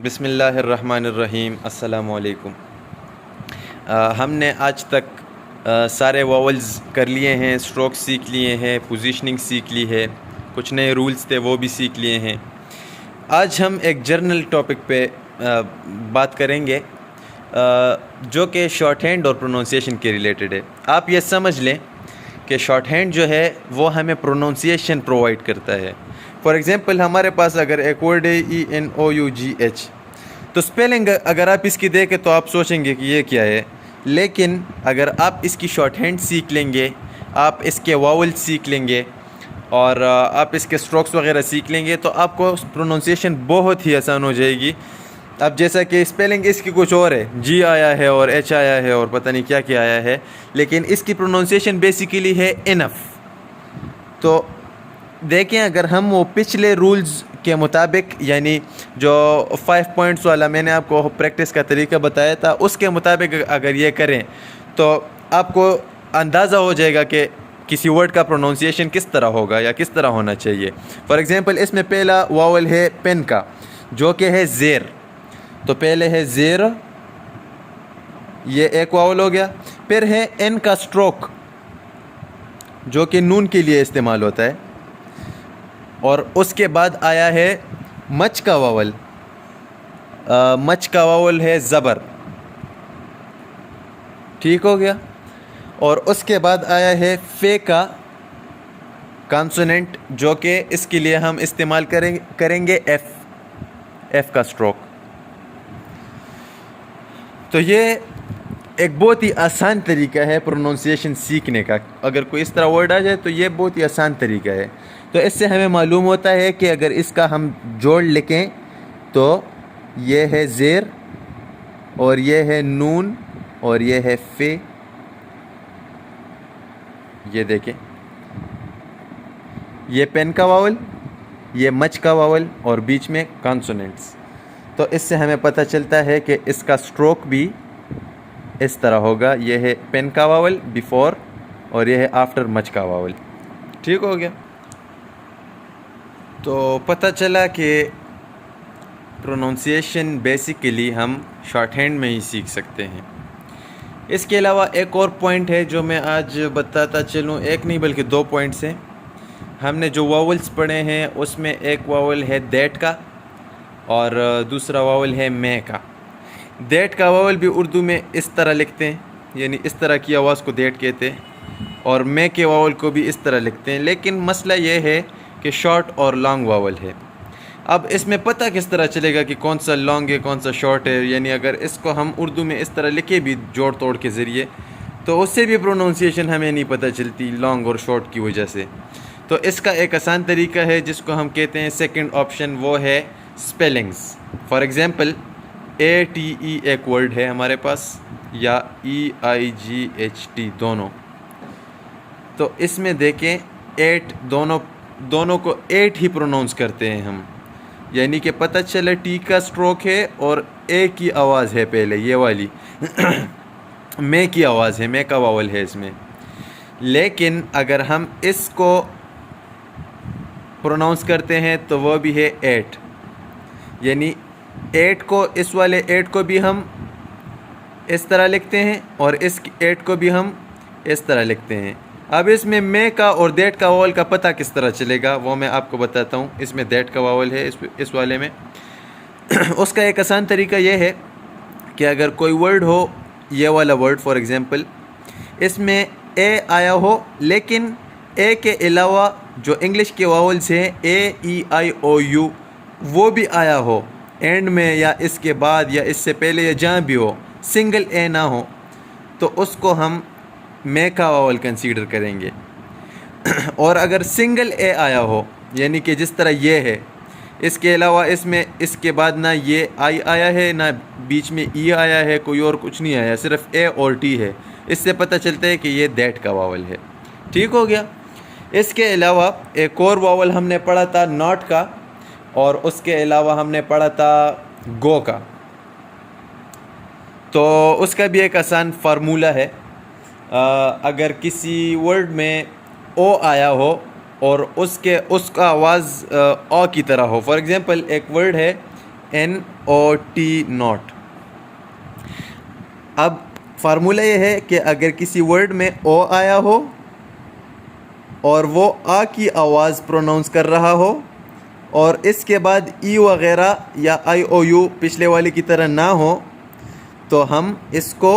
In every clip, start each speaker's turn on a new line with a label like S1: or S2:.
S1: بسم اللہ الرحمن الرحیم۔ السلام علیکم۔ ہم نے آج تک سارے واولز کر لیے ہیں، اسٹروک سیکھ لیے ہیں، پوزیشننگ سیکھ لی ہے، کچھ نئے رولز تھے وہ بھی سیکھ لیے ہیں۔ آج ہم ایک جرنل ٹاپک پہ بات کریں گے جو کہ شارٹ ہینڈ اور پروننسیشن کے ریلیٹڈ ہے۔ آپ یہ سمجھ لیں کہ شارٹ ہینڈ جو ہے وہ ہمیں پروننسیشن پرووائڈ کرتا ہے۔ فار ایگزامپل ہمارے پاس اگر ایک ورڈ ہے ENOUGH، تو اسپیلنگ اگر آپ اس کی دیکھیں تو آپ سوچیں گے کہ یہ کیا ہے، لیکن اگر آپ اس کی شارٹ ہینڈ سیکھ لیں گے، آپ اس کے واول سیکھ لیں گے اور آپ اس کے اسٹروکس وغیرہ سیکھ لیں گے تو آپ کو پروننسیشن بہت ہی آسان ہو جائے گی۔ اب جیسا کہ اسپیلنگ اس کی کچھ اور ہے، G آیا ہے اور H آیا ہے اور پتہ نہیں کیا کیا آیا ہے، لیکن اس کی پروننسیشن بیسیکلی ہے انف۔ تو دیکھیں اگر ہم وہ پچھلے رولز کے مطابق، یعنی جو 5 پوائنٹس والا میں نے آپ کو پریکٹس کا طریقہ بتایا تھا، اس کے مطابق اگر یہ کریں تو آپ کو اندازہ ہو جائے گا کہ کسی ورڈ کا پروننسیشن کس طرح ہوگا یا کس طرح ہونا چاہیے۔ فار ایگزامپل اس میں پہلا واول ہے پین کا، جو کہ ہے زیر۔ تو پہلے ہے زیر، یہ ایک واول ہو گیا۔ پھر ہے این کا اسٹروک، جو کہ نون کے لیے استعمال ہوتا ہے، اور اس کے بعد آیا ہے مچ کا واول۔ مچ کا واول ہے زبر، ٹھیک ہو گیا۔ اور اس کے بعد آیا ہے فے کا کانسوننٹ، جو کہ اس کے لیے ہم استعمال کریں گے ایف کا اسٹروک۔ تو یہ ایک بہت ہی آسان طریقہ ہے پروننسیشن سیکھنے کا۔ اگر کوئی اس طرح ورڈ آ جائے تو یہ بہت ہی آسان طریقہ ہے۔ تو اس سے ہمیں معلوم ہوتا ہے کہ اگر اس کا ہم جوڑ لکھیں تو یہ ہے زیر اور یہ ہے نون اور یہ ہے فے۔ یہ دیکھیں، یہ پین کا واول، یہ مچ کا واول اور بیچ میں کانسوننٹس۔ تو اس سے ہمیں پتہ چلتا ہے کہ اس کا اسٹروک بھی اس طرح ہوگا۔ یہ ہے پین کا واول بیفور اور یہ ہے آفٹر مچ کا واول، ٹھیک ہو گیا۔ تو پتہ چلا کہ پروننسیشن بیسیکلی ہم شارٹ ہینڈ میں ہی سیکھ سکتے ہیں۔ اس کے علاوہ ایک اور پوائنٹ ہے جو میں آج بتاتا چلوں، ایک نہیں بلکہ 2 پوائنٹس ہیں۔ ہم نے جو واولز پڑھے ہیں اس میں ایک واول ہے دیٹ کا اور دوسرا واول ہے میں کا۔ دیٹ کا واول بھی اردو میں اس طرح لکھتے ہیں، یعنی اس طرح کی آواز کو دیٹ کہتے ہیں، اور میں کے واول کو بھی اس طرح لکھتے ہیں، لیکن مسئلہ یہ ہے کہ شارٹ اور لانگ واول ہے۔ اب اس میں پتہ کس طرح چلے گا کہ کون سا لانگ ہے کون سا شارٹ ہے؟ یعنی اگر اس کو ہم اردو میں اس طرح لکھے بھی جوڑ توڑ کے ذریعے تو اس سے بھی پروننسیشن ہمیں نہیں پتہ چلتی لانگ اور شارٹ کی وجہ سے۔ تو اس کا ایک آسان طریقہ ہے جس کو ہم کہتے ہیں سیکنڈ آپشن، وہ ہے اسپیلنگز۔ فار ایگزامپل ATE ایک ورڈ ہے ہمارے پاس، یا EIGHT دونوں۔ تو اس میں دیکھیں 8 دونوں کو 8 ہی پروننس کرتے ہیں ہم، یعنی کہ پتہ چلے ٹی کا اسٹروک ہے اور اے کی آواز ہے پہلے، یہ والی میں کی آواز ہے، میں کا واول ہے اس میں۔ لیکن اگر ہم اس کو پروننس کرتے ہیں تو وہ بھی ہے 8، یعنی 8 کو، اس والے 8 کو بھی ہم اس طرح لکھتے ہیں اور اس 8 کو بھی ہم اس طرح لکھتے ہیں۔ اب اس میں کا اور دیٹ کا واول کا پتہ کس طرح چلے گا وہ میں آپ کو بتاتا ہوں۔ اس میں دیٹ کا واول ہے اس والے میں۔ اس کا ایک آسان طریقہ یہ ہے کہ اگر کوئی ورڈ ہو، یہ والا ورڈ فار ایگزامپل، اس میں اے آیا ہو لیکن اے کے علاوہ جو انگلش کے واولز ہیں AEIOU وہ بھی آیا ہو اینڈ میں یا اس کے بعد یا اس سے پہلے یا جہاں بھی ہو، سنگل اے نہ ہو، تو اس کو ہم میں کا واول کنسیڈر کریں گے۔ اور اگر سنگل اے آیا ہو، یعنی کہ جس طرح یہ ہے، اس کے علاوہ اس میں اس کے بعد نہ یہ آئی آیا ہے نہ بیچ میں ای آیا ہے، کوئی اور کچھ نہیں آیا، صرف اے اور ٹی ہے، اس سے پتہ چلتا ہے کہ یہ دیٹ کا واول ہے، ٹھیک ہو گیا۔ اس کے علاوہ ایک اور واول ہم نے پڑھا تھا ناٹ کا، اور اس کے علاوہ ہم نے پڑھا تھا گو کا۔ تو اس کا بھی ایک آسان فارمولہ ہے۔ اگر کسی ورڈ میں او آیا ہو اور اس کا آواز او کی طرح ہو، فار ایگزامپل ایک ورڈ ہے NOT ناٹ. اب فارمولہ یہ ہے کہ اگر کسی ورڈ میں او آیا ہو اور وہ آ کی آواز پروناؤنس کر رہا ہو اور اس کے بعد ای وغیرہ یا آئی او یو پچھلے والے کی طرح نہ ہو تو ہم اس کو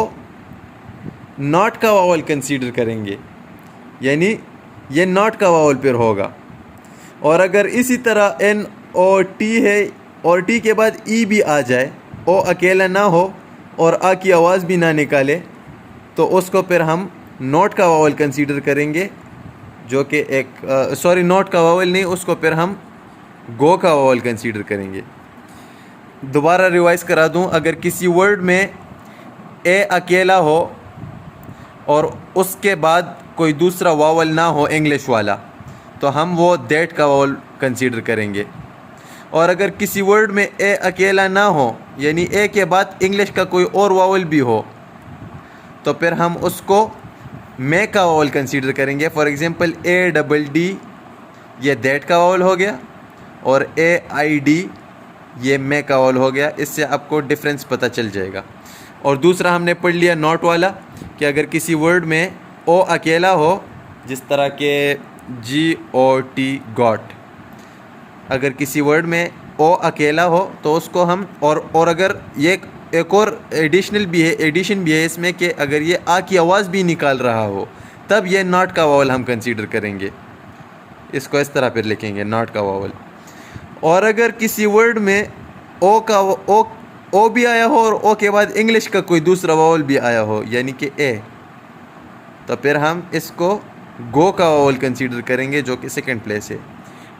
S1: ناٹ کا واول کنسیڈر کریں گے، یعنی یہ ناٹ کا واول پھر ہوگا. اور اگر اسی طرح NOT ہے اور ٹی کے بعد ای بھی آ جائے، او اکیلا نہ ہو اور آ کی آواز بھی نہ نکالے، تو اس کو پھر ہم نوٹ کا واول کنسیڈر کریں گے، جو کہ ایک نوٹ کا واول نہیں، اس کو پھر ہم گو کا واول کنسیڈر کریں گے. دوبارہ ریوائز کرا دوں، اگر کسی ورڈ میں اے اکیلا ہو اور اس کے بعد کوئی دوسرا واول نہ ہو انگلش والا، تو ہم وہ دیٹ کا واول کنسیڈر کریں گے. اور اگر کسی ورڈ میں اے اکیلا نہ ہو، یعنی اے کے بعد انگلش کا کوئی اور واول بھی ہو، تو پھر ہم اس کو میں کا واول کنسیڈر کریں گے. فار ایگزامپل ADD یہ دیٹ کا واول ہو گیا اور AID یہ میں کا واول ہو گیا. اس سے آپ کو ڈفرینس پتہ چل جائے گا. اور دوسرا ہم نے پڑھ لیا نوٹ والا، کہ اگر کسی ورڈ میں او اکیلا ہو، جس طرح کہ GOT گاٹ، اگر کسی ورڈ میں او اکیلا ہو تو اس کو ہم اور اگر یہ ایک اور ایڈیشن بھی ہے اس میں، کہ اگر یہ آ کی آواز بھی نکال رہا ہو تب یہ ناٹ کا واول ہم کنسیڈر کریں گے. اس کو اس طرح پھر لکھیں گے، ناٹ کا واول. اور اگر کسی ورڈ میں او بھی آیا ہو اور او کے بعد انگلش کا کوئی دوسرا واول بھی آیا ہو، یعنی کہ اے، تو پھر ہم اس کو گو کا واول کنسیڈر کریں گے، جو کہ سیکنڈ پلیس ہے.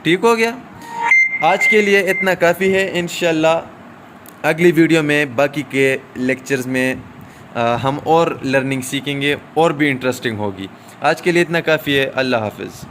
S1: ٹھیک ہو گیا؟ آج کے لیے اتنا کافی ہے. انشاءاللہ اگلی ویڈیو میں باقی کے لیکچرز میں ہم اور لرننگ سیکھیں گے اور بھی انٹرسٹنگ ہوگی. آج کے لیے اتنا کافی ہے. اللہ حافظ.